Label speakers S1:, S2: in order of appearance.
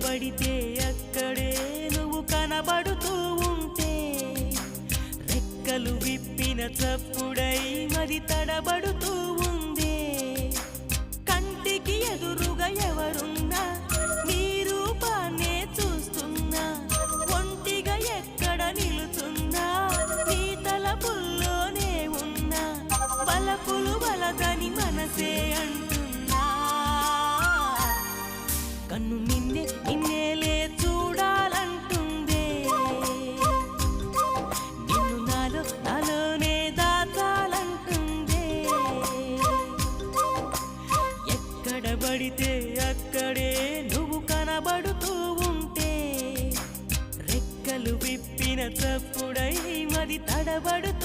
S1: ఎక్కడబడితే అక్కడే నువ్వు కనబడుతూ ఉంటే రెక్కలు విప్పిన చప్పుడై మరి తడబడుతూ ఉందే కంటికి ఎదురుగా ఎవరున్నా నీ రూపాన్నే చూస్తున్నా ఒంటిగా ఎక్కడ నిలుచున్నా నీ తలపుల్లోనే ఉన్నా బలపులు బలదని మనసే అంటున్నా కన్ను నిన్నే నిన్నేలే చూడాలంటుందే నిన్ను నాలోనే దాచాలంటుందే ఎక్కడబడితే అక్కడే నువ్వు కనబడుతూ ఉంటే రెక్కలు విప్పిన చప్పుడై మరి తడబడుతూ